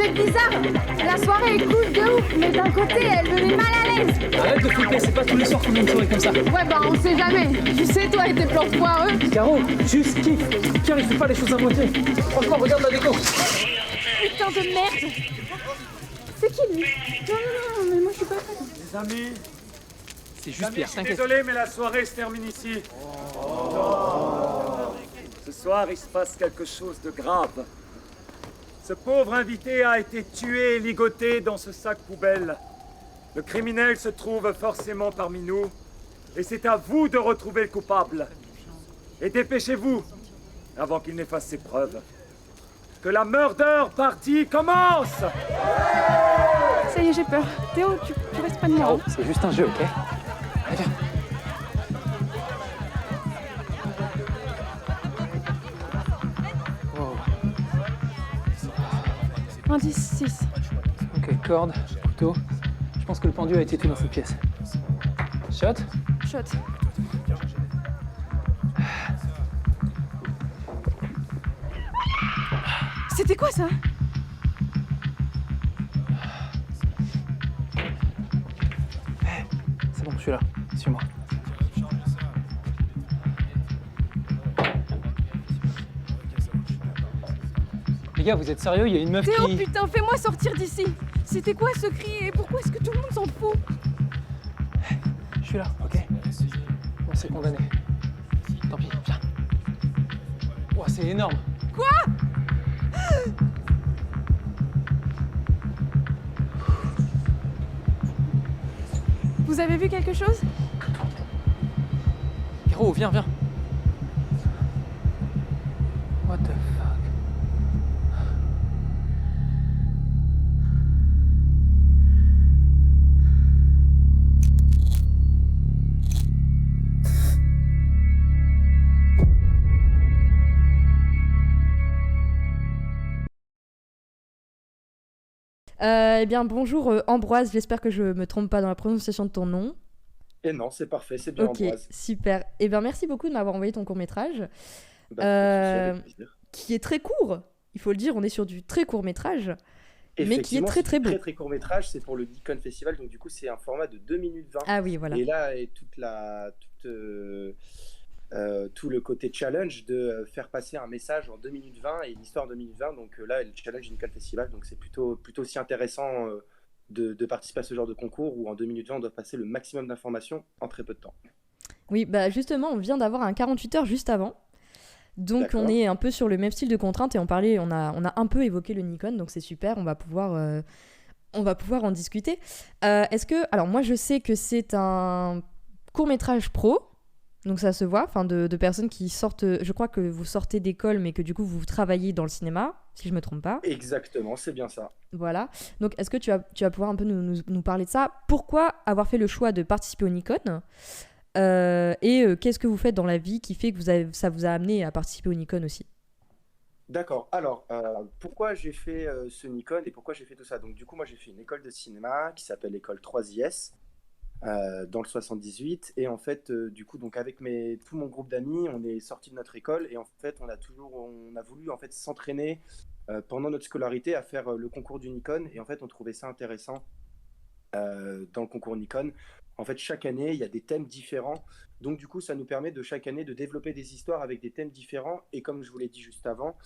C'est bizarre. La soirée est cool de ouf, mais d'un côté, elle me met mal à l'aise. Arrête de flipper, c'est pas tous les soirs qu'on a une soirée comme ça. Ouais, bah on sait jamais. Tu sais, toi et tes plans foireux. Caro, juste kiffe. Pierre, il fait pas les choses à moitié. Franchement, regarde la déco. Putain de merde. C'est qui lui? Non, mais moi je suis pas fan. Les amis, C'est juste Pierre, je suis t'inquiète. désolé, mais la soirée se termine ici. Ce soir, il se passe quelque chose de grave. Ce pauvre invité a été tué et ligoté dans ce sac poubelle. Le criminel se trouve forcément parmi nous, et c'est à vous de retrouver le coupable. Et dépêchez-vous, avant qu'il n'efface ses preuves. Que la murder party commence! Ça y est, j'ai peur. Théo, tu restes pas de moi. Caro, c'est juste un jeu, ok? Allez, viens. Wow. Indice 6. Ok, corde, couteau. Je pense que le pendu a été tué dans cette pièce. Shot? Shot. C'était quoi ça? C'est bon, je suis là. Suis-moi. Les gars, vous êtes sérieux? Il y a une meuf Théo, qui... putain, fais-moi sortir d'ici. C'était quoi ce cri et pourquoi est-ce que tout le monde s'en fout? Je suis là, ok? On s'est condamné. Tant pis, viens. Ouah, c'est énorme. Quoi? Vous avez vu quelque chose? Caro, viens, viens. What the fuck? Eh bien, bonjour Ambroise, j'espère que je me trompe pas dans la prononciation de ton nom. Et non, c'est parfait, c'est bien Ok, Ambroise. super. Eh bien, merci beaucoup de m'avoir envoyé ton court-métrage, Bah, pas de souci, avec plaisir. qui est très court. Il faut le dire, on est sur du très court-métrage, mais qui est Effectivement, très c'est très beau. très très court métrage, c'est pour le Nikon Festival, donc du coup c'est un format de 2 minutes 20. Ah oui, voilà. Et là est tout le côté challenge de faire passer un message en 2 minutes 20 et une histoire en 2 minutes 20. Donc là, le challenge du Nikon Festival, donc c'est plutôt aussi intéressant de participer à ce genre de concours où en 2 minutes 20, on doit passer le maximum d'informations en très peu de temps. Oui, bah justement, on vient d'avoir un 48 heures juste avant. Donc D'accord. on est un peu sur le même style de contrainte et on a un peu évoqué le Nikon, donc c'est super, on va pouvoir en discuter. Alors moi je sais que c'est un court-métrage pro, donc ça se voit, enfin de personnes qui sortent, je crois que vous sortez d'école mais que du coup vous travaillez dans le cinéma, si je me trompe pas. Exactement, c'est bien ça. Voilà, donc est-ce que tu vas pouvoir un peu nous parler de ça? Pourquoi avoir fait le choix de participer au Nikon? Qu'est-ce que vous faites dans la vie qui fait que ça vous a amené à participer au Nikon aussi? D'accord. Alors, pourquoi j'ai fait ce Nikon et pourquoi j'ai fait tout ça? Donc, du coup, moi, j'ai fait une école de cinéma qui s'appelle l'école 3IS dans le 78. Et en fait, du coup, donc avec tout mon groupe d'amis, on est sortis de notre école et en fait, on a voulu en fait s'entraîner pendant notre scolarité à faire le concours du Nikon. Et en fait, on trouvait ça intéressant dans le concours Nikon. En fait, chaque année, il y a des thèmes différents. Donc, du coup, ça nous permet de chaque année de développer des histoires avec des thèmes différents. Et comme je vous l'ai dit juste avant,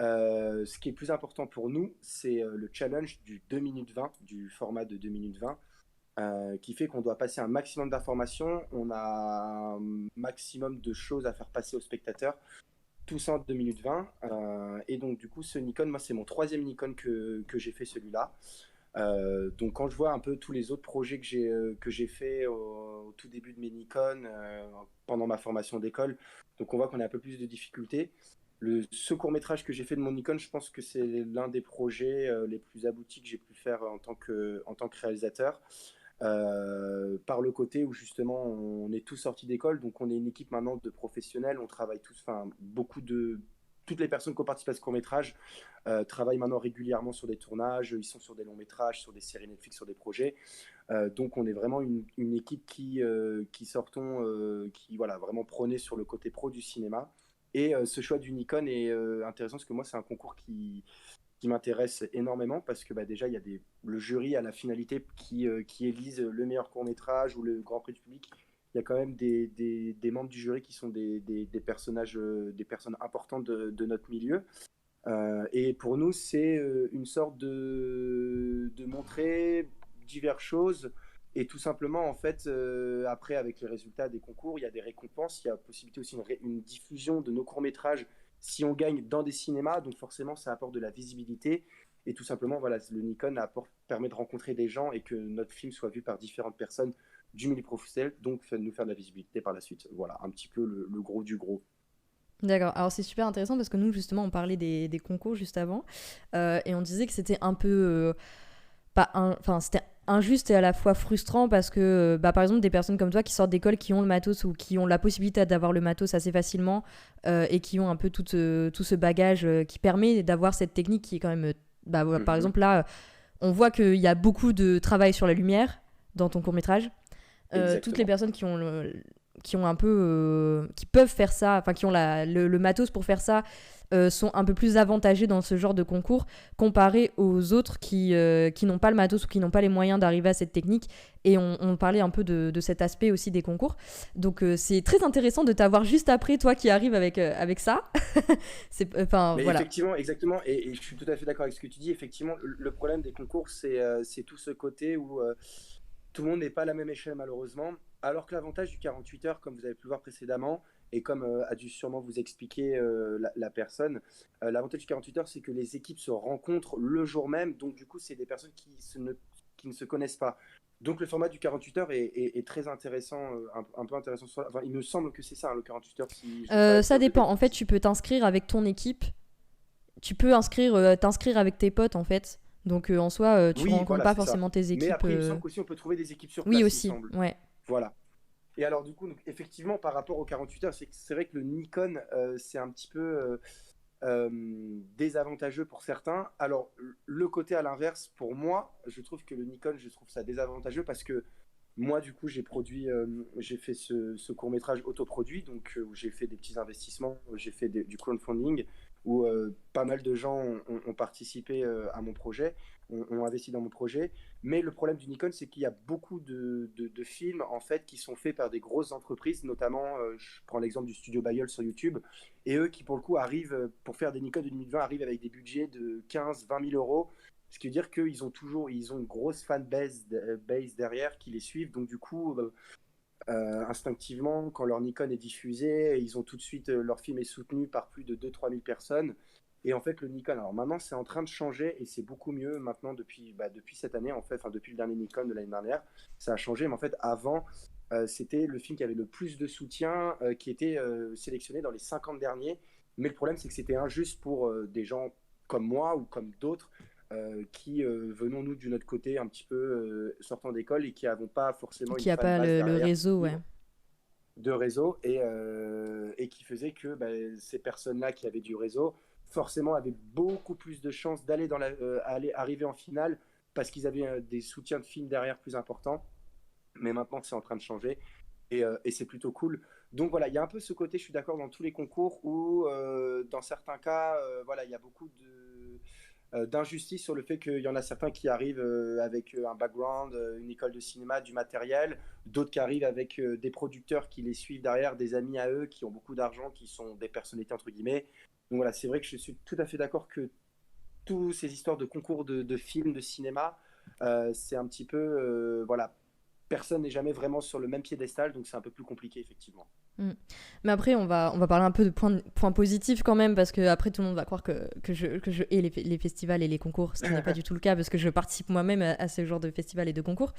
ce qui est plus important pour nous, c'est le challenge du 2 minutes 20, du format de 2 minutes 20, qui fait qu'on doit passer un maximum d'informations. On a un maximum de choses à faire passer aux spectateurs. Tout ça en 2 minutes 20. Et donc, du coup, ce Nikon, moi, c'est mon 3e Nikon que j'ai fait celui-là. Donc quand je vois un peu tous les autres projets que j'ai fait au tout début de mes Nikon pendant ma formation d'école, donc on voit qu'on a un peu plus de difficultés. Ce court-métrage que j'ai fait de mon Nikon, je pense que c'est l'un des projets les plus aboutis que j'ai pu faire en tant que réalisateur. Par le côté où justement on est tous sortis d'école, donc on est une équipe maintenant de professionnels, on travaille tous, enfin toutes les personnes qui ont participé à ce court-métrage travaillent maintenant régulièrement sur des tournages, ils sont sur des longs métrages, sur des séries Netflix, sur des projets. Donc on est vraiment une équipe qui voilà, vraiment prônée sur le côté pro du cinéma. Et ce choix du Nikon est intéressant parce que moi c'est un concours qui m'intéresse énormément parce que déjà, il y a le jury à la finalité qui élise le meilleur court-métrage ou le Grand Prix du public. Il y a quand même des membres du jury qui sont des personnages, des personnes importantes de notre milieu. Et pour nous, c'est une sorte de montrer diverses choses. Et tout simplement, en fait, après, avec les résultats des concours, il y a des récompenses. Il y a possibilité aussi une diffusion de nos courts-métrages si on gagne dans des cinémas. Donc forcément, ça apporte de la visibilité. Et tout simplement, voilà, le Nikon permet de rencontrer des gens et que notre film soit vu par différentes personnes du milieu professionnel, donc nous faire de la visibilité par la suite. Voilà, un petit peu le gros du gros. D'accord, alors c'est super intéressant parce que nous justement on parlait des concours juste avant et on disait que c'était un peu c'était injuste et à la fois frustrant parce que par exemple des personnes comme toi qui sortent d'école qui ont le matos ou qui ont la possibilité d'avoir le matos assez facilement et qui ont un peu tout ce bagage qui permet d'avoir cette technique qui est quand même par exemple là on voit qu'il y a beaucoup de travail sur la lumière dans ton court-métrage. Toutes les personnes qui ont un peu qui peuvent faire ça, enfin qui ont le matos pour faire ça sont un peu plus avantagées dans ce genre de concours comparé aux autres qui n'ont pas le matos ou qui n'ont pas les moyens d'arriver à cette technique. Et on parlait un peu de cet aspect aussi des concours, donc c'est très intéressant de t'avoir juste après toi qui arrive avec ça. Voilà. Effectivement, exactement, et je suis tout à fait d'accord avec ce que tu dis. Effectivement, le problème des concours, c'est tout ce côté où tout le monde n'est pas à la même échelle malheureusement, alors que l'avantage du 48 heures, comme vous avez pu le voir précédemment, et comme a dû sûrement vous expliquer la personne, l'avantage du 48 heures, c'est que les équipes se rencontrent le jour même, donc du coup, c'est des personnes qui ne se connaissent pas. Donc le format du 48 heures est très intéressant, un peu intéressant. Enfin, il me semble que c'est ça, le 48 heures. Si ça dépend, en fait, tu peux t'inscrire avec ton équipe, tu peux t'inscrire avec tes potes, en fait. Donc en soi, tu ne rencontres pas forcément tes équipes. Mais après, il me semble qu'aussi on peut trouver des équipes sur place. Oui, aussi, il me semble. ouais. Voilà. Et alors du coup, effectivement, par rapport aux 48 heures, c'est vrai que le Nikon, c'est un petit peu désavantageux pour certains. Alors, le côté à l'inverse, pour moi, je trouve que le Nikon, je trouve ça désavantageux parce que moi, du coup, j'ai fait ce court-métrage autoproduit, donc où j'ai fait des petits investissements, j'ai fait du crowdfunding, où pas mal de gens ont participé à mon projet, ont investi dans mon projet. Mais le problème du Nikon, c'est qu'il y a beaucoup de films en fait qui sont faits par des grosses entreprises, notamment, je prends l'exemple du studio Bayeul sur YouTube, et eux qui pour le coup arrivent, pour faire des Nikon de 2020, arrivent avec des budgets de 15-20 000 euros. Ce qui veut dire qu'ils ont une grosse fanbase derrière qui les suivent. Donc du coup, instinctivement, quand leur Nikon est diffusé, ils ont tout de suite, leur film est soutenu par plus de 2-3 000 personnes. Et en fait, le Nikon, alors maintenant, c'est en train de changer et c'est beaucoup mieux maintenant depuis cette année, en fait, enfin depuis le dernier Nikon de l'année dernière, ça a changé. Mais en fait, avant, c'était le film qui avait le plus de soutien, qui était sélectionné dans les 50 derniers. Mais le problème, c'est que c'était injuste pour des gens comme moi ou comme d'autres, qui venons nous d'une autre côté un petit peu sortant d'école et qui n'avons pas forcément qui n'a pas le réseau de réseau et qui faisait que ces personnes-là qui avaient du réseau forcément avaient beaucoup plus de chances d'aller arriver en finale parce qu'ils avaient des soutiens de films derrière plus importants. Mais maintenant c'est en train de changer et c'est plutôt cool. Donc voilà, il y a un peu ce côté, je suis d'accord, dans tous les concours où dans certains cas voilà, il y a beaucoup d'injustice sur le fait qu'il y en a certains qui arrivent avec un background, une école de cinéma, du matériel, d'autres qui arrivent avec des producteurs qui les suivent derrière, des amis à eux qui ont beaucoup d'argent, qui sont des personnalités entre guillemets. Donc voilà, c'est vrai que je suis tout à fait d'accord que toutes ces histoires de concours de films, de cinéma, c'est un petit peu, voilà, personne n'est jamais vraiment sur le même piédestal, donc c'est un peu plus compliqué effectivement. Mais après, on va parler un peu de points positifs quand même, parce que après tout le monde va croire que je hais les festivals et les concours, ce qui n'est pas du tout le cas, parce que je participe moi-même à ce genre de festivals et de concours.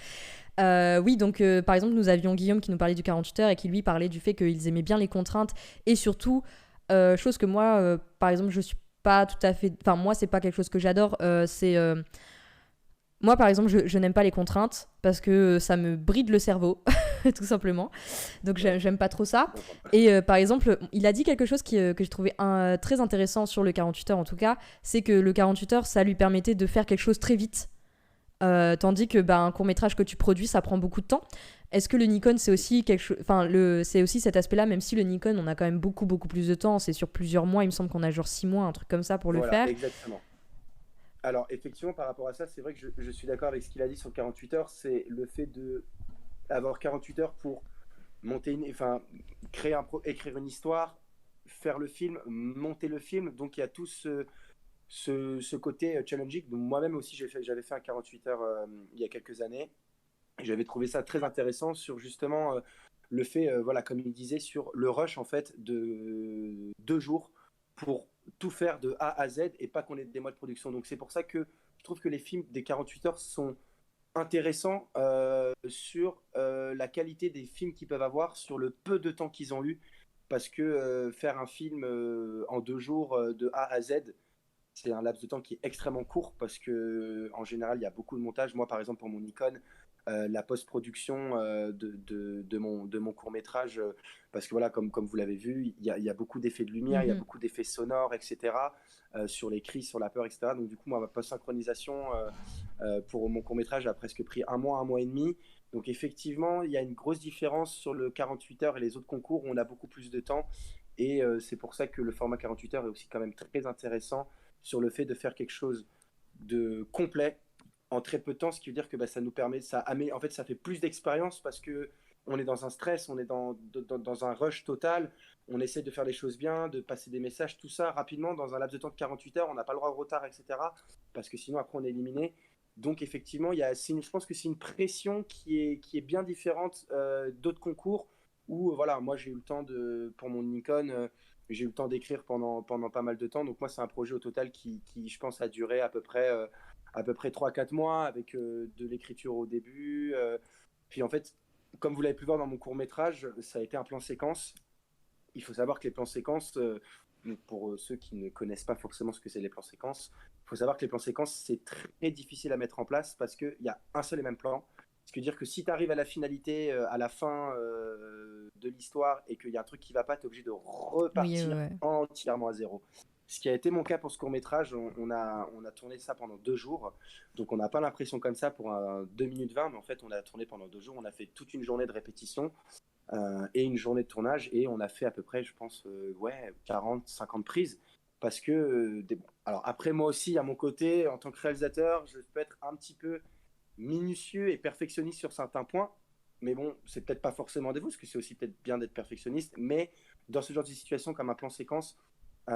Oui, donc par exemple, nous avions Guillaume qui nous parlait du 48 heures et qui lui parlait du fait qu'ils aimaient bien les contraintes, et surtout, chose que moi, par exemple, je suis pas tout à fait... Enfin, moi, c'est pas quelque chose que j'adore, moi, par exemple, je n'aime pas les contraintes parce que ça me bride le cerveau, tout simplement. Donc, j'aime pas trop ça. Et par exemple, il a dit quelque chose que j'ai trouvé très intéressant sur le 48 heures, en tout cas, c'est que le 48 heures, ça lui permettait de faire quelque chose très vite. Tandis que un court-métrage que tu produis, ça prend beaucoup de temps. Est-ce que le Nikon, c'est aussi quelque chose... Enfin, c'est aussi cet aspect-là, même si le Nikon, on a quand même beaucoup, beaucoup plus de temps. C'est sur plusieurs mois, il me semble qu'on a genre 6 mois, un truc comme ça pour le faire. Exactement. Alors, effectivement, par rapport à ça, c'est vrai que je suis d'accord avec ce qu'il a dit sur 48 heures. C'est le fait d'avoir 48 heures pour enfin, écrire une histoire, faire le film, monter le film. Donc, il y a tout ce côté challenging. Donc, moi-même aussi, j'avais fait un 48 heures il y a quelques années. Et j'avais trouvé ça très intéressant sur justement le fait, voilà, comme il disait, sur le rush en fait de 2 jours pour tout faire de A à Z et pas qu'on ait des mois de production. Donc c'est pour ça que je trouve que les films des 48 heures sont intéressants sur la qualité des films qu'ils peuvent avoir, sur le peu de temps qu'ils ont eu. Parce que faire un film en 2 jours de A à Z, c'est un laps de temps qui est extrêmement court parce que en général il y a beaucoup de montage. Moi par exemple pour mon Nikon, la post-production de mon court métrage, parce que voilà comme vous l'avez vu, il y a beaucoup d'effets de lumière, il y a beaucoup d'effets sonores, etc. Sur les cris, sur la peur, etc. Donc du coup moi ma post-synchronisation pour mon court métrage a presque pris un mois et demi. Donc effectivement il y a une grosse différence sur le 48 heures et les autres concours où on a beaucoup plus de temps. Et c'est pour ça que le format 48 heures est aussi quand même très intéressant sur le fait de faire quelque chose de complet en très peu de temps, ce qui veut dire que ça nous permet, en fait, ça fait plus d'expérience parce que on est dans un stress, on est dans un rush total, on essaie de faire les choses bien, de passer des messages, tout ça rapidement dans un laps de temps de 48 heures, on n'a pas le droit au retard, etc. Parce que sinon après on est éliminé. Donc effectivement, je pense que c'est une pression qui est bien différente d'autres concours où voilà, moi j'ai eu le temps pour mon Nikon, j'ai eu le temps d'écrire pendant pas mal de temps. Donc moi c'est un projet au total qui je pense a duré à peu près 3-4 mois avec de l'écriture au début. Puis en fait, comme vous l'avez pu voir dans mon court métrage, ça a été un plan séquence. Il faut savoir que les plans séquences, pour ceux qui ne connaissent pas forcément ce que c'est les plans séquences, il faut savoir que les plans séquences, c'est très difficile à mettre en place parce qu'il y a un seul et même plan. Ce qui veut dire que si tu arrives à la finalité, à la fin de l'histoire et qu'il y a un truc qui ne va pas, tu es obligé de repartir entièrement à zéro. Ce qui a été mon cas pour ce court-métrage, on a tourné ça pendant 2 jours. Donc on n'a pas l'impression comme ça pour un 2 minutes 20, mais en fait on a tourné pendant 2 jours. On a fait toute une journée de répétition et une journée de tournage. Et on a fait à peu près, je pense, 40, 50 prises. Parce que, alors après moi aussi, à mon côté, en tant que réalisateur, je peux être un petit peu minutieux et perfectionniste sur certains points. Mais bon, c'est peut-être pas forcément des vous, parce que c'est aussi peut-être bien d'être perfectionniste. Mais dans ce genre de situation, comme un plan séquence,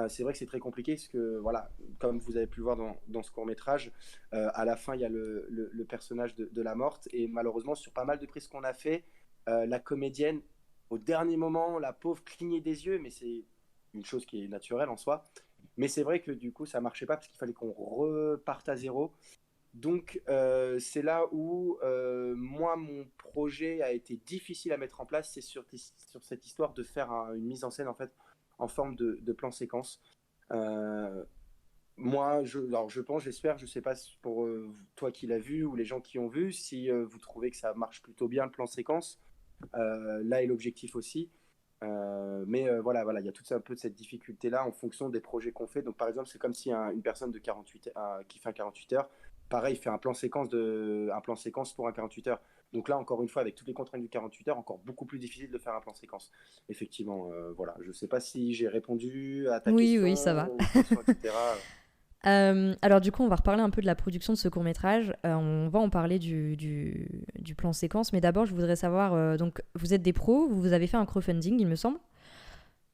c'est vrai que c'est très compliqué parce que, voilà, comme vous avez pu le voir dans ce court-métrage, à la fin, il y a le personnage de la morte. Et malheureusement, sur pas mal de prises qu'on a fait, la comédienne, au dernier moment, la pauvre clignait des yeux, mais c'est une chose qui est naturelle en soi. Mais c'est vrai que du coup, ça marchait pas parce qu'il fallait qu'on reparte à zéro. Donc, c'est là où, moi, mon projet a été difficile à mettre en place. C'est sur cette histoire de faire une mise en scène, en fait, en forme de plan séquence. Moi, alors je pense, j'espère, je sais pas pour toi qui l'as vu ou les gens qui ont vu, si vous trouvez que ça marche plutôt bien le plan séquence, là est l'objectif aussi. Mais voilà, il y a tout un peu de cette difficulté-là en fonction des projets qu'on fait. Donc par exemple, c'est comme si une personne de 48 qui fait un 48 heures, pareil, fait un plan séquence pour un 48 heures. Donc là, encore une fois, avec toutes les contraintes du 48 heures, encore beaucoup plus difficile de faire un plan séquence. Effectivement, voilà. Je ne sais pas si j'ai répondu à ta question. Oui, ça va. Etc. Alors du coup, on va reparler un peu de la production de ce court-métrage. On va en parler du plan séquence. Mais d'abord, je voudrais savoir, donc vous êtes des pros, vous avez fait un crowdfunding, il me semble.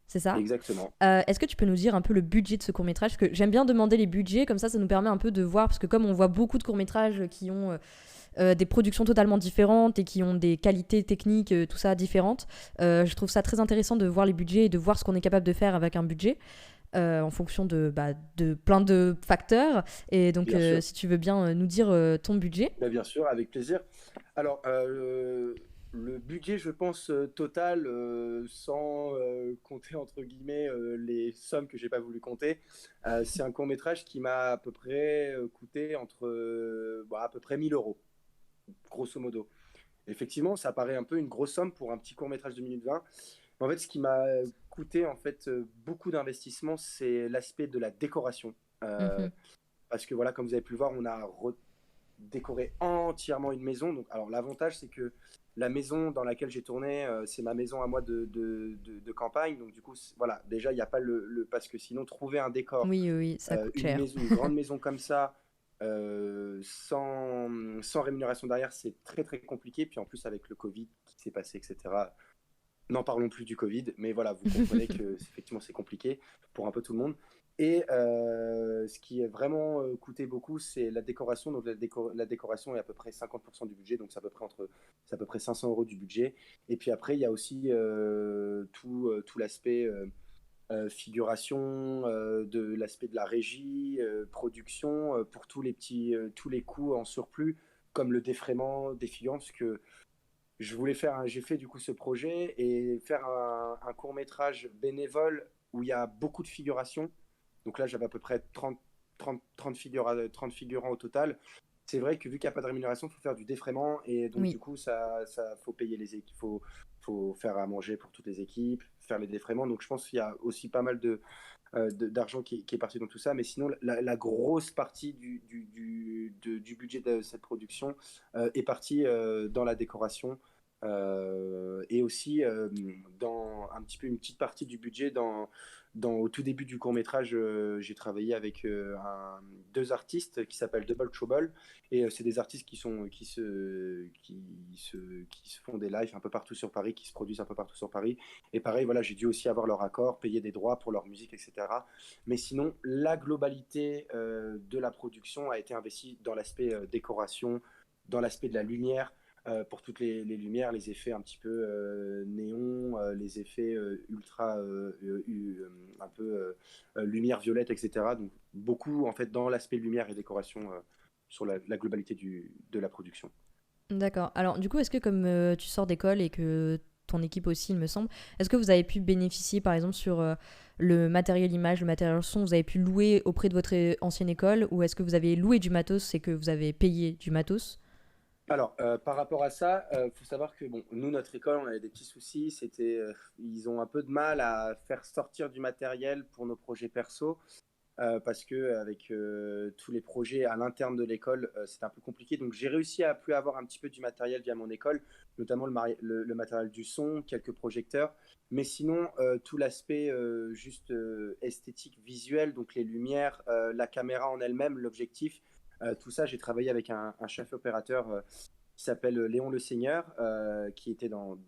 C'est ça ? Exactement. Est-ce que tu peux nous dire un peu le budget de ce court-métrage ? Parce que j'aime bien demander les budgets, comme ça nous permet un peu de voir, parce que comme on voit beaucoup de courts-métrages qui ont des productions totalement différentes et qui ont des qualités techniques, tout ça, différentes, je trouve ça très intéressant de voir les budgets et de voir ce qu'on est capable de faire avec un budget. En fonction de plein de facteurs. Et donc, si tu veux bien nous dire ton budget. Bien sûr, avec plaisir. Alors, le budget, je pense, total, sans compter, entre guillemets, les sommes que j'ai pas voulu compter, c'est un court-métrage qui m'a à peu près coûté à peu près 1 000 €, grosso modo. Effectivement, ça paraît un peu une grosse somme pour un petit court-métrage de 1 minute 20. En fait, ce qui m'a coûté beaucoup d'investissement, c'est l'aspect de la décoration. Parce que voilà, comme vous avez pu le voir, on a décoré entièrement une maison. Donc, alors l'avantage, c'est que la maison dans laquelle j'ai tourné, c'est ma maison à moi de campagne. Donc du coup, voilà, déjà, il n'y a pas parce que sinon, trouver un décor, oui, ça coûte cher. Une grande maison comme ça, sans rémunération derrière, c'est très très compliqué. Puis en plus, avec le Covid qui s'est passé, etc. N'en parlons plus du Covid, mais voilà, vous comprenez que effectivement c'est compliqué pour un peu tout le monde. Et ce qui est vraiment coûté beaucoup, c'est la décoration. Donc la décoration est à peu près 50% du budget, donc c'est à peu près 500 € du budget. Et puis après, il y a aussi tout l'aspect figuration, de l'aspect de la régie, production, pour tous les coûts en surplus, comme le défraiement des figurants, parce que j'ai fait du coup ce projet et faire un court-métrage bénévole où il y a beaucoup de figurations. Donc là, j'avais à peu près 30 figurants au total. C'est vrai que vu qu'il n'y a pas de rémunération, il faut faire du défraiement et donc Oui. du coup, ça faut payer les équipes, faut faire à manger pour toutes les équipes, faire les défraiements. Donc je pense qu'il y a aussi pas mal d'argent qui est parti dans tout ça. Mais sinon, la grosse partie du budget de cette production est partie dans la décoration. Et aussi dans un petit peu une petite partie du budget au tout début du court métrage, j'ai travaillé avec deux artistes qui s'appellent Double Trouble et c'est des artistes qui se font des lives un peu partout sur Paris, qui se produisent un peu partout sur Paris. Et pareil, voilà, j'ai dû aussi avoir leur accord, payer des droits pour leur musique, etc. Mais sinon, la globalité de la production a été investie dans l'aspect décoration, dans l'aspect de la lumière, pour toutes les lumières, les effets un petit peu néon, les effets ultra, un peu lumière violette, etc. Donc beaucoup en fait dans l'aspect lumière et décoration sur la globalité de la production. D'accord. Alors, du coup, est-ce que comme tu sors d'école et que ton équipe aussi, il me semble, est-ce que vous avez pu bénéficier, par exemple, sur le matériel image, le matériel son, vous avez pu louer auprès de votre ancienne école, ou est-ce que vous avez loué du matos et que vous avez payé du matos? Alors, par rapport à ça, faut savoir que bon, nous, notre école, on avait des petits soucis. Ils ont un peu de mal à faire sortir du matériel pour nos projets perso. Parce que avec tous les projets à l'interne de l'école, c'est un peu compliqué. Donc j'ai réussi à plus avoir un petit peu du matériel via mon école, notamment le matériel du son, quelques projecteurs. Mais sinon, tout l'aspect juste esthétique, visuel, donc les lumières, la caméra en elle-même, l'objectif, tout ça, j'ai travaillé avec un chef opérateur qui s'appelle Léon Le Seigneur, qui était dans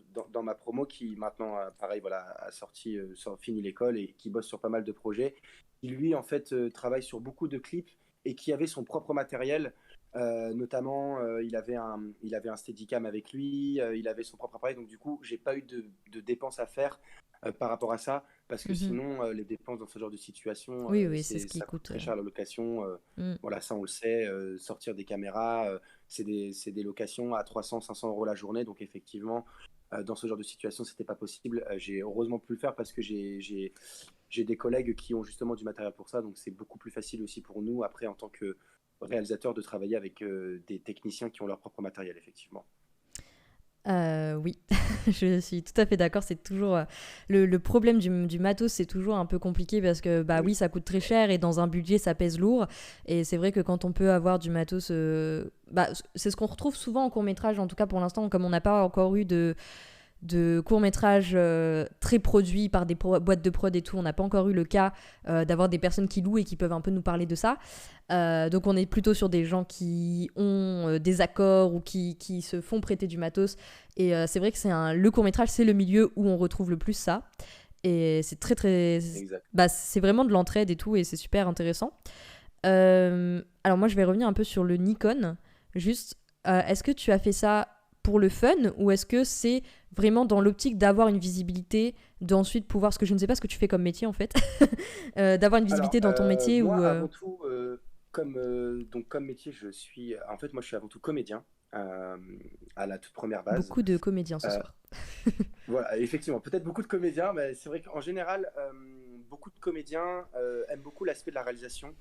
ma promo, qui maintenant, pareil, voilà, a fini l'école et qui bosse sur pas mal de projets, qui lui en fait travaille sur beaucoup de clips et qui avait son propre matériel. Notamment, il avait un Steadicam avec lui, il avait son propre appareil, donc du coup, j'ai pas eu de dépenses à faire par rapport à ça, parce que Mhm. sinon, les dépenses dans ce genre de situation, Oui, oui, c'est ce qui ça coûte coûte. très cher la location. Mm. Voilà, ça on le sait, sortir des caméras, c'est des locations à 300-500 € la journée, donc effectivement, dans ce genre de situation, c'était pas possible. J'ai heureusement pu le faire parce que j'ai des collègues qui ont justement du matériel pour ça, donc c'est beaucoup plus facile aussi pour nous, après, en tant que réalisateur, de travailler avec des techniciens qui ont leur propre matériel, effectivement. Oui, je suis tout à fait d'accord. C'est toujours le problème du matos, c'est toujours un peu compliqué parce que bah oui, Oui, ça coûte très cher et dans un budget, ça pèse lourd. Et c'est vrai que quand on peut avoir du matos, bah, c'est ce qu'on retrouve souvent en court métrage, en tout cas pour l'instant, comme on n'a pas encore eu de courts-métrages très produits par des boîtes de prod et tout. On n'a pas encore eu le cas d'avoir des personnes qui louent et qui peuvent un peu nous parler de ça. Donc on est plutôt sur des gens qui ont des accords ou qui se font prêter du matos. Et c'est vrai que le court-métrage, c'est le milieu où on retrouve le plus ça. Et c'est très très... exact. Bah, c'est vraiment de l'entraide et tout et c'est super intéressant. Alors moi je vais revenir un peu sur le Nikon. Juste, est-ce que tu as fait ça pour le fun ou est-ce que c'est vraiment dans l'optique d'avoir une visibilité, d'ensuite pouvoir, parce que je ne sais pas ce que tu fais comme métier en fait, d'avoir une Alors, visibilité dans ton métier ou moi, avant tout, comme métier, moi, je suis avant tout comédien euh, à la toute première base. beaucoup de comédiens ce Euh, soir. voilà, effectivement, peut-être beaucoup de comédiens, mais c'est vrai qu'en général, beaucoup de comédiens aiment beaucoup l'aspect de la réalisation.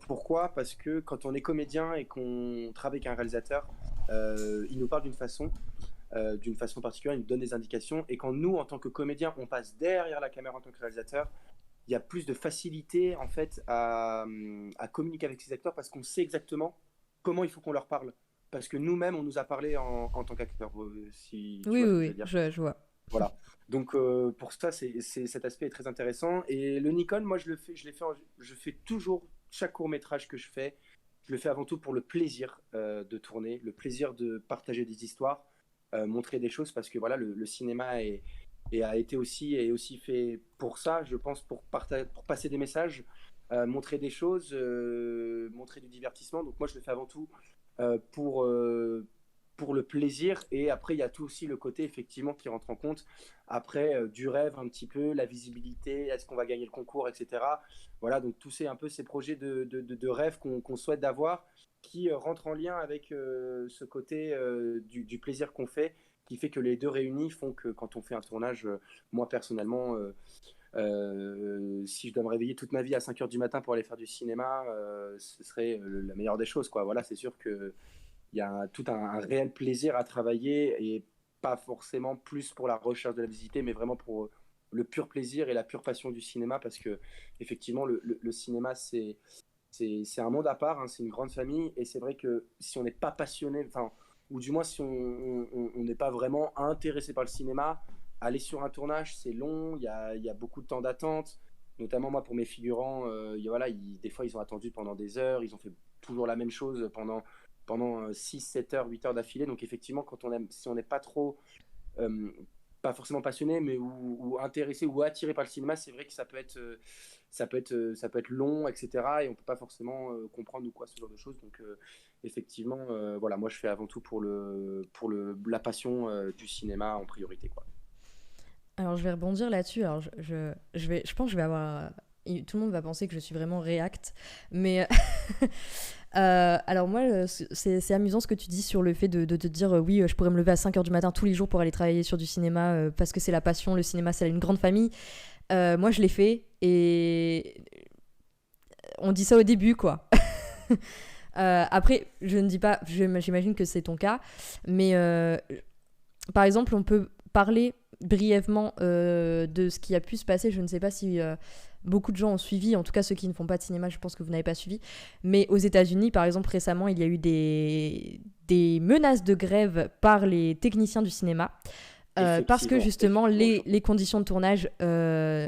Pourquoi? Parce que quand on est comédien et qu'on travaille avec un réalisateur, il nous parle d'une façon particulière, il nous donne des indications. Et quand nous, en tant que comédien, on passe derrière la caméra en tant que réalisateur, il y a plus de facilité en fait à communiquer avec ces acteurs parce qu'on sait exactement comment il faut qu'on leur parle. Parce que nous-mêmes, on nous a parlé en tant qu'acteur, si tu Oui, vois oui, ce que je veux oui, dire. je vois. Voilà. Donc pour ça, cet aspect est très intéressant. Et le Nikon, moi, je l'ai fait, je fais toujours chaque court métrage que je fais. je le fais avant tout pour le plaisir de tourner, le plaisir de partager des histoires, montrer des choses, parce que voilà, le cinéma a été aussi, est aussi fait pour ça, je pense, pour passer des messages, montrer des choses, montrer du divertissement. Donc moi, je le fais avant tout euh, pour, euh, pour le plaisir. Et après, il y a tout aussi le côté, effectivement, qui rentre en compte. Après, du rêve un petit peu, la visibilité, est-ce qu'on va gagner le concours, etc. Voilà, donc tous ces projets de rêve qu'on souhaite d'avoir, qui rentrent en lien avec ce côté du plaisir qu'on fait, qui fait que les deux réunis font que quand on fait un tournage, moi personnellement, si je dois me réveiller toute ma vie à 5 heures du matin pour aller faire du cinéma, ce serait la meilleure des choses, quoi. Voilà, c'est sûr qu'il y a tout un réel plaisir à travailler, et pas forcément plus pour la recherche de la visibilité, mais vraiment pour le pur plaisir et la pure passion du cinéma, parce que effectivement, le cinéma, c'est un monde à part, hein, c'est une grande famille, et c'est vrai que si on n'est pas passionné, enfin, ou du moins si on n'est pas vraiment intéressé par le cinéma, aller sur un tournage, c'est long, il y a beaucoup de temps d'attente, notamment moi pour mes figurants, voilà, des fois ils ont attendu pendant des heures, ils ont fait toujours la même chose pendant 6, 7 heures, 8 heures d'affilée, donc effectivement, si on n'est pas trop euh, pas forcément passionné, mais ou intéressé ou attiré par le cinéma, c'est vrai que ça peut être long, etc. Et on peut pas forcément comprendre ou quoi ce genre de choses. Donc effectivement, voilà, moi je fais avant tout la passion du cinéma en priorité, quoi. Alors je vais rebondir là-dessus. Alors je pense que je vais avoir. Tout le monde va penser que je suis vraiment React, mais alors moi c'est amusant ce que tu dis sur le fait de te dire oui, je pourrais me lever à 5 heures du matin tous les jours pour aller travailler sur du cinéma parce que c'est la passion, le cinéma c'est une grande famille. Moi je l'ai fait et on dit ça au début quoi. Après je ne dis pas, j'imagine que c'est ton cas, mais par exemple on peut parler brièvement de ce qui a pu se passer. Je ne sais pas si beaucoup de gens ont suivi, en tout cas ceux qui ne font pas de cinéma, je pense que vous n'avez pas suivi, mais aux États-Unis par exemple récemment il y a eu des menaces de grève par les techniciens du cinéma parce que justement les conditions de tournage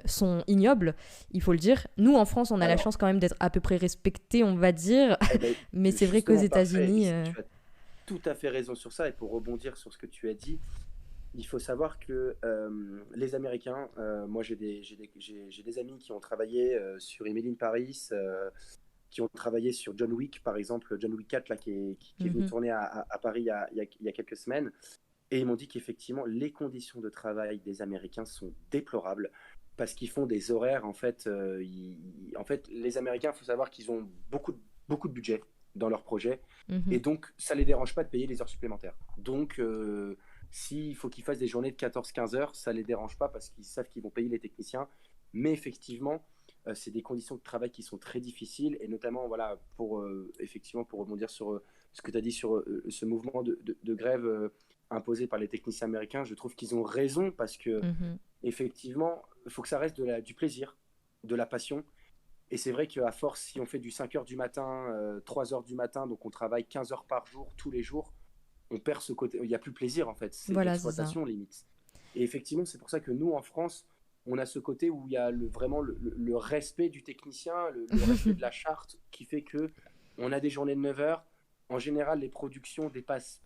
sont ignobles, il faut le dire. Nous en France on a la chance quand même d'être à peu près respectés, on va dire, mais c'est vrai qu'aux États-Unis tu as tout à fait raison sur ça. Et pour rebondir sur ce que tu as dit, il faut savoir que les Américains, moi j'ai des amis qui ont travaillé sur Emily in Paris, qui ont travaillé sur John Wick, par exemple, John Wick 4, là, qui est venu tourner à Paris il y a quelques semaines. Et ils m'ont dit qu'effectivement, les conditions de travail des Américains sont déplorables, parce qu'ils font des horaires, en fait, les Américains, il faut savoir qu'ils ont beaucoup de budget dans leur projet, et donc ça les dérange pas de payer les heures supplémentaires. Donc, s'il faut qu'ils fassent des journées de 14-15 heures, ça les dérange pas, parce qu'ils savent qu'ils vont payer les techniciens. Mais effectivement, c'est des conditions de travail qui sont très difficiles, et notamment, voilà, effectivement, pour rebondir sur ce que tu as dit sur ce mouvement de grève imposé par les techniciens américains, je trouve qu'ils ont raison, parce que effectivement, il faut que ça reste du plaisir, de la passion. Et c'est vrai qu'à force, si on fait du 5 heures du matin, 3 heures du matin, donc on travaille 15 heures par jour, tous les jours, on perd ce côté, il n'y a plus plaisir, en fait, c'est voilà, l'exploitation limite. Et effectivement, c'est pour ça que nous, en France, on a ce côté où il y a vraiment le respect du technicien, le respect de la charte, qui fait que on a des journées de 9 heures. En général, les productions dépassent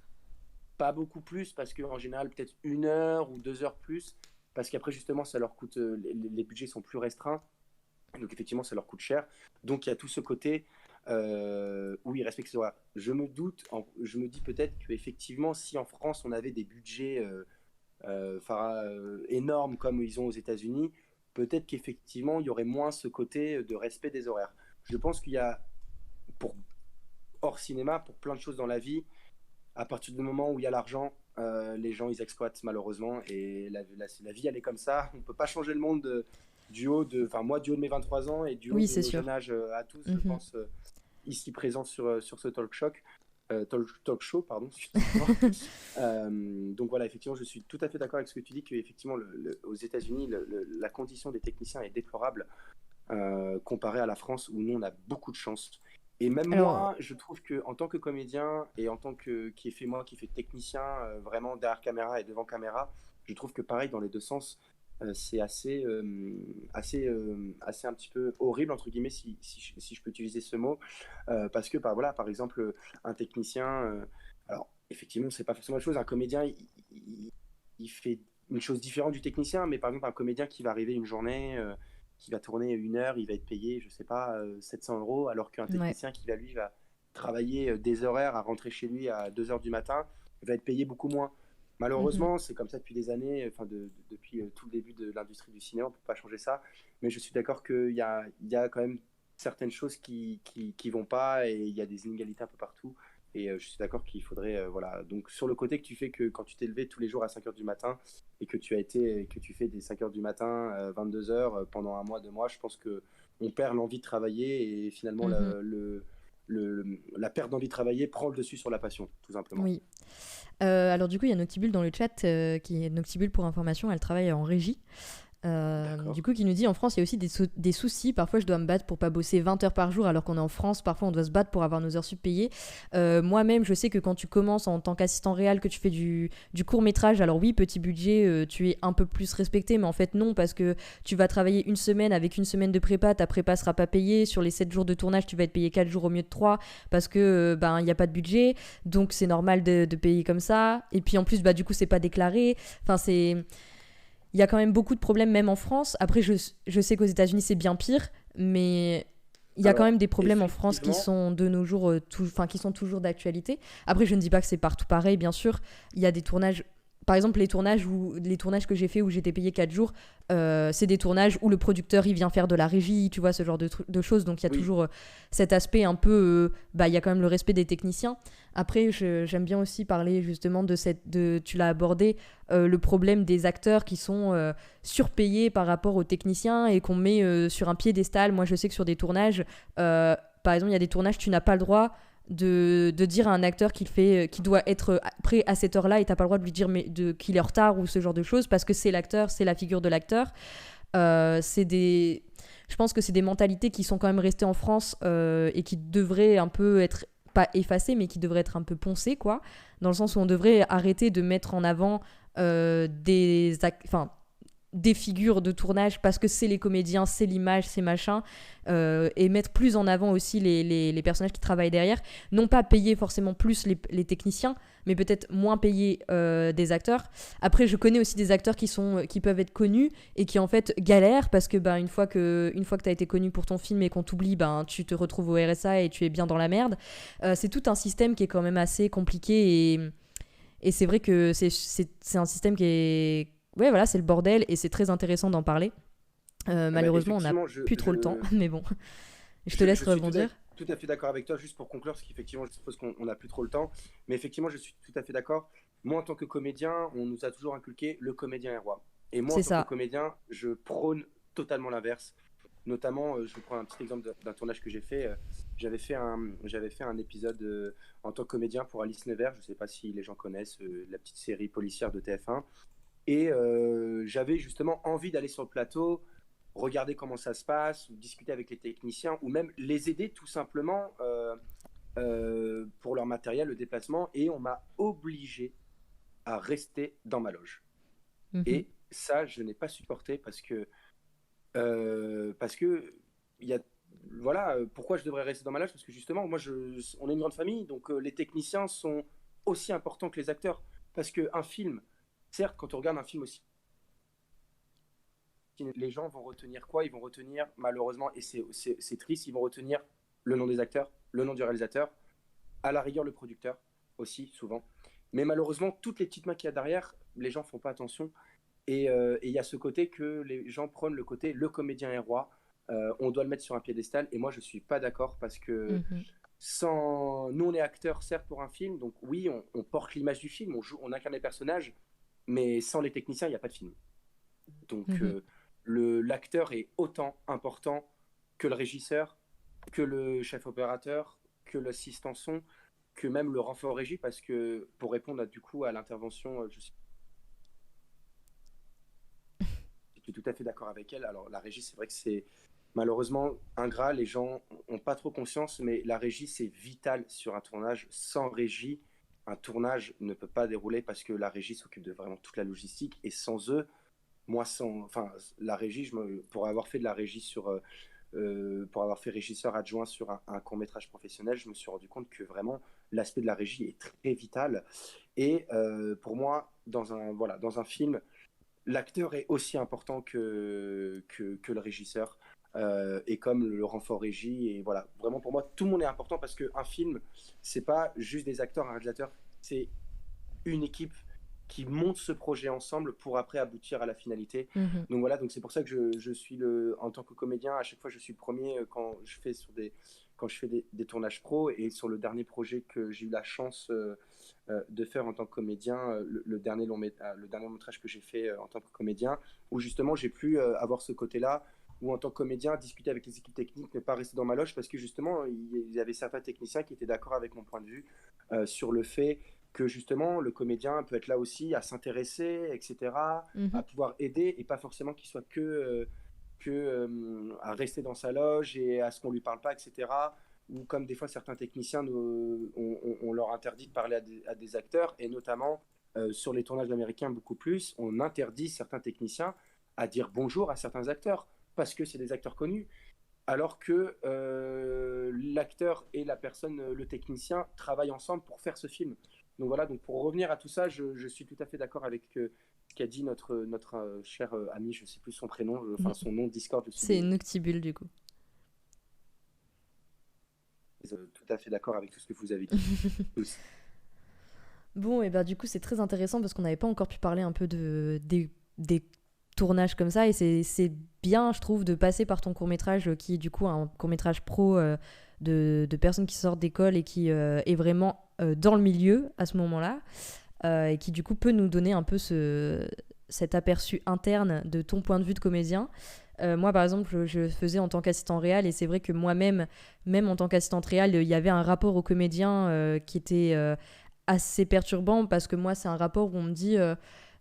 pas beaucoup plus, parce qu'en général, peut-être 1 heure ou 2 heures plus, parce qu'après, justement, ça leur coûte, les budgets sont plus restreints, donc effectivement, ça leur coûte cher. Donc il y a tout ce côté où ils respectent ces horaires. Je me dis peut-être qu'effectivement, si en France, on avait des budgets énormes comme ils ont aux États-Unis, peut-être qu'effectivement, il y aurait moins ce côté de respect des horaires. Je pense qu'il y a, pour hors cinéma, pour plein de choses dans la vie, à partir du moment où il y a l'argent, les gens, ils exploitent malheureusement, et la vie, elle est comme ça. On ne peut pas changer le monde moi, du haut de mes 23 ans, et du haut de nos jeunes âges à tous, je pense, ici présent sur ce talk show, pardon. Donc voilà, effectivement, je suis tout à fait d'accord avec ce que tu dis, qu'effectivement, aux États-Unis, la condition des techniciens est déplorable comparée à la France, où nous, on a beaucoup de chance. Et même moi, je trouve qu'en tant que comédien, et en tant qui fait technicien, vraiment derrière caméra et devant caméra, je trouve que pareil, dans les deux sens, c'est assez un petit peu horrible, entre guillemets, si je peux utiliser ce mot, parce que, voilà, par exemple, un technicien, alors, effectivement, c'est pas forcément la chose, un comédien, il fait une chose différente du technicien, mais par exemple, un comédien qui va arriver une journée, qui va tourner 1 heure, il va être payé, je sais pas, 700 €, alors qu'un Ouais. technicien qui va travailler des horaires à rentrer chez lui à 2 heures du matin, il va être payé beaucoup moins. Mhm. Malheureusement, c'est comme ça depuis des années, enfin depuis tout le début de l'industrie du cinéma, on ne peut pas changer ça. Mais je suis d'accord qu'il y a quand même certaines choses qui vont pas et il y a des inégalités un peu partout. Et je suis d'accord qu'il faudrait, voilà. Donc sur le côté que tu fais que quand tu t'es levé tous les jours à 5 heures du matin et que tu fais des 5 heures du matin, 22 heures pendant 1 mois, 2 mois, je pense que on perd l'envie de travailler et finalement Mhm. la perte d'envie de travailler prend le dessus sur la passion, tout simplement. Oui. Alors du coup, il y a Noctibule dans le chat, qui est Noctibule pour information, elle travaille en régie. Du D'accord. coup, qui nous dit en France, il y a aussi des soucis. Parfois, je dois me battre pour pas bosser 20 heures par jour alors qu'on est en France. Parfois, on doit se battre pour avoir nos heures sup payées. Moi-même, je sais que quand tu commences en tant qu'assistant réel, que tu fais du court métrage, alors oui, petit budget, tu es un peu plus respecté, mais en fait, non, parce que tu vas travailler une semaine avec une semaine de prépa, ta prépa sera pas payée. Sur les 7 jours de tournage, tu vas être payé 4 jours au mieux de 3 parce que ben, il n'y a pas de budget. Donc, c'est normal de payer comme ça. Et puis, en plus, bah, du coup, c'est pas déclaré. Enfin, il y a quand même beaucoup de problèmes, même en France. Après, je sais qu'aux États-Unis, c'est bien pire, mais il y a quand même Alors, des problèmes en France qui effectivement, sont de nos jours, qui sont toujours d'actualité. Après, je ne dis pas que c'est partout pareil, bien sûr. Il y a des tournages. Par exemple, les tournages que j'ai fait où j'étais payé 4 jours, c'est des tournages où le producteur il vient faire de la régie, tu vois, ce genre de choses. Donc il y a oui, toujours cet aspect un peu. Bah, il y a quand même le respect des techniciens. Après, j'aime bien aussi parler justement tu l'as abordé, le problème des acteurs qui sont surpayés par rapport aux techniciens et qu'on met sur un piédestal. Moi, je sais que sur des tournages, par exemple, il y a des tournages, tu n'as pas le droit de dire à un acteur qu'il doit être prêt à cette heure-là et t'as pas le droit de lui dire qu'il est en retard ou ce genre de choses parce que c'est l'acteur, c'est la figure de l'acteur. C'est des... Je pense que c'est des mentalités qui sont quand même restées en France et qui devraient un peu être pas effacées mais qui devraient être un peu poncées quoi, dans le sens où on devrait arrêter de mettre en avant enfin des figures de tournage parce que c'est les comédiens, c'est l'image, c'est machin, et mettre plus en avant aussi les personnages qui travaillent derrière. Non pas payer forcément plus les techniciens, mais peut-être moins payer des acteurs. Après, je connais aussi des acteurs qui peuvent être connus et qui en fait galèrent parce que une fois que tu as été connu pour ton film et qu'on t'oublie, tu te retrouves au RSA et tu es bien dans la merde. C'est tout un système qui est quand même assez compliqué et c'est vrai que c'est un système qui est... Ouais, voilà, c'est le bordel et c'est très intéressant d'en parler. bah, Malheureusement, on n'a effectivement, plus trop le temps, mais bon, je te laisse je suis rebondir. tout à fait d'accord avec toi, juste pour conclure, parce qu'effectivement, je suppose qu'on n'a plus trop le temps, mais effectivement, je suis tout à fait d'accord. Moi, en tant que comédien, on nous a toujours inculqué le comédien est roi. Et moi, en C'est tant que ça. comédien, je prône totalement l'inverse. Notamment, je vous prends un petit exemple d'un tournage que j'ai fait. J'avais fait un épisode en tant que comédien pour Alice Nevers. Je ne sais pas si les gens connaissent la petite série policière de TF1. Et j'avais justement envie d'aller sur le plateau, regarder comment ça se passe, ou discuter avec les techniciens, ou même les aider tout simplement pour leur matériel, le déplacement. Et on m'a obligé à rester dans ma loge. Mhm. Et ça, je n'ai pas supporté parce que il y a voilà pourquoi je devrais rester dans ma loge parce que justement on est une grande famille donc les techniciens sont aussi importants que les acteurs parce que un film certes quand on regarde un film aussi les gens vont retenir quoi, ils vont retenir malheureusement et c'est triste, ils vont retenir le nom des acteurs, le nom du réalisateur, à la rigueur le producteur aussi souvent, mais malheureusement toutes les petites mains qu'il y a derrière les gens font pas attention. Et il y a ce côté que les gens prônent le côté le comédien est roi, on doit le mettre sur un piédestal. Et moi, je ne suis pas d'accord parce que Mhm. nous, on est acteurs, certes, pour un film. Donc oui, on porte l'image du film, on incarne les personnages. Mais sans les techniciens, il n'y a pas de film. Donc Mhm. l'acteur est autant important que le régisseur, que le chef opérateur, que l'assistant son, que même le renfort régie. Parce que pour répondre du coup à l'intervention, je suis tout à fait d'accord avec elle. Alors, la régie, c'est vrai que c'est malheureusement ingrat. Les gens n'ont pas trop conscience, mais la régie, c'est vital sur un tournage. Sans régie, un tournage ne peut pas dérouler parce que la régie s'occupe de vraiment toute la logistique. Et sans eux, moi, enfin, la régie, pour avoir fait de la régie pour avoir fait régisseur adjoint sur un court-métrage professionnel, je me suis rendu compte que vraiment l'aspect de la régie est très vital. Et pour moi, voilà, dans un film, l'acteur est aussi important que le régisseur. Et comme le renfort régie, et voilà, vraiment pour moi, tout le monde est important parce qu'un film, c'est pas juste des acteurs, un réalisateur, c'est une équipe qui monte ce projet ensemble pour après aboutir à la finalité. Mhm. Donc voilà, donc c'est pour ça que je suis en tant que comédien, à chaque fois je suis le premier quand je fais des tournages pro, et sur le dernier projet que j'ai eu la chance de faire en tant que comédien, le dernier le dernier long métrage que j'ai fait en tant que comédien, où justement j'ai pu avoir ce côté-là, où en tant que comédien, discuter avec les équipes techniques, ne pas rester dans ma loge, parce que justement, il y avait certains techniciens qui étaient d'accord avec mon point de vue sur le fait que justement, le comédien peut être là aussi à s'intéresser, etc., à Mhm. pouvoir aider, et pas forcément qu'il soit à rester dans sa loge et à ce qu'on lui parle pas, etc. Ou comme des fois certains techniciens, on leur interdit de parler à des acteurs, et notamment sur les tournages américains beaucoup plus, on interdit certains techniciens à dire bonjour à certains acteurs, parce que c'est des acteurs connus, alors que l'acteur et la personne, le technicien, travaillent ensemble pour faire ce film. Donc voilà, donc pour revenir à tout ça, je suis tout à fait d'accord avec ce qu'a dit notre cher ami, je ne sais plus son prénom, enfin son nom Discord, je suis C'est Noctibule du coup. tout à fait d'accord avec tout ce que vous avez dit. Tous. Bon, et bah du coup c'est très intéressant parce qu'on n'avait pas encore pu parler un peu des tournages comme ça, et c'est bien, je trouve, de passer par ton court-métrage qui est du coup un court-métrage pro de personnes qui sortent d'école et qui est vraiment dans le milieu à ce moment-là, et qui du coup peut nous donner un peu cet aperçu interne de ton point de vue de comédien. Moi par exemple je faisais en tant qu'assistant réal, et c'est vrai que moi-même, même en tant qu'assistante réal, il y avait un rapport au comédien qui était assez perturbant, parce que moi c'est un rapport où on me dit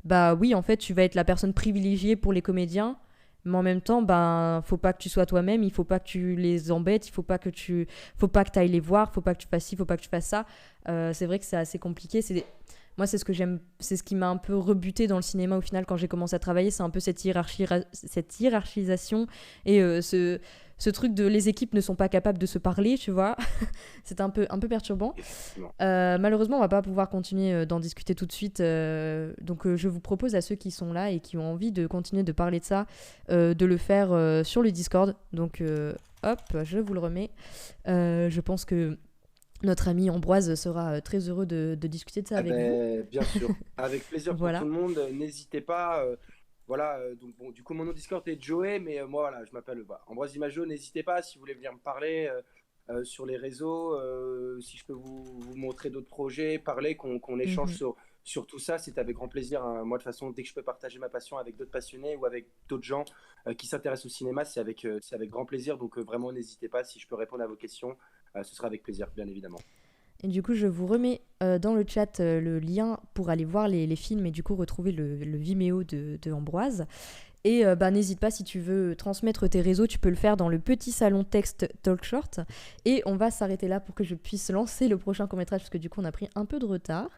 bah oui en fait tu vas être la personne privilégiée pour les comédiens, mais en même temps ben faut pas que tu sois toi-même, il faut pas que tu les embêtes, il faut pas que tu ailles les voir, faut pas que tu fasses ci, faut pas que tu fasses ça. C'est vrai que c'est assez compliqué. Moi c'est ce que j'aime, c'est ce qui m'a un peu rebuté dans le cinéma au final quand j'ai commencé à travailler, c'est un peu cette hiérarchisation et ce truc de les équipes ne sont pas capables de se parler, tu vois. C'est un peu perturbant. Effectivement. Malheureusement, on va pas pouvoir continuer d'en discuter tout de suite. Donc, je vous propose à ceux qui sont là et qui ont envie de continuer de parler de ça, de le faire sur le Discord. Donc, hop, je vous le remets. Je pense que notre ami Ambroise sera très heureux de discuter de ça Ah avec vous. ben, bien sûr, avec plaisir pour Voilà. tout le monde. N'hésitez pas. Voilà, donc bon, du coup, mon nom Discord est Joey, mais moi, voilà, je m'appelle Ambroise Imageau. N'hésitez pas si vous voulez venir me parler sur les réseaux, si je peux vous montrer d'autres projets, parler, qu'on échange Mhm. sur tout ça. C'est avec grand plaisir, hein. Moi, de toute façon, dès que je peux partager ma passion avec d'autres passionnés ou avec d'autres gens qui s'intéressent au cinéma, c'est avec grand plaisir. Donc, vraiment, n'hésitez pas. Si je peux répondre à vos questions, ce sera avec plaisir, bien évidemment. Et du coup, je vous remets dans le chat le lien pour aller voir les films et du coup retrouver le Vimeo de Ambroise. Et bah, n'hésite pas, si tu veux transmettre tes réseaux, tu peux le faire dans le petit salon texte Talk Short. Et on va s'arrêter là pour que je puisse lancer le prochain court-métrage, parce que du coup, on a pris un peu de retard.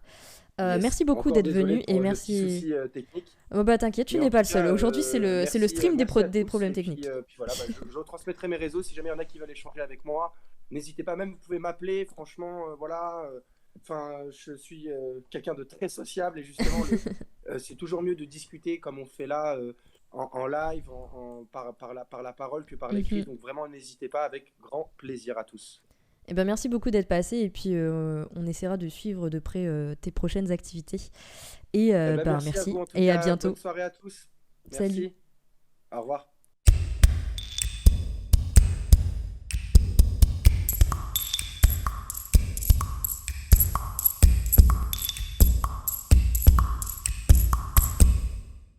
Yes. Merci beaucoup Encore d'être désolé venu, pour et le merci. petit souci technique. Oh, bah t'inquiète, tu Mais n'es en pas tout le seul. cas, Aujourd'hui, c'est le merci, stream merci à des tous. problèmes Et puis, techniques. puis voilà, je retransmettrai mes réseaux. Si jamais il y en a qui veulent échanger avec moi, n'hésitez pas. Même, vous pouvez m'appeler. Franchement, voilà. Enfin, je suis quelqu'un de très sociable, et justement, c'est toujours mieux de discuter comme on fait là, en live, par la parole, que par l'écrit. Mhm. Donc vraiment, n'hésitez pas, avec grand plaisir à tous. Et ben merci beaucoup d'être passé, et puis on essaiera de suivre de près tes prochaines activités. Et Eh ben, bah, merci à merci, vous en tout et à cas. bientôt. Bonne soirée à tous. Salut. Merci. Au revoir.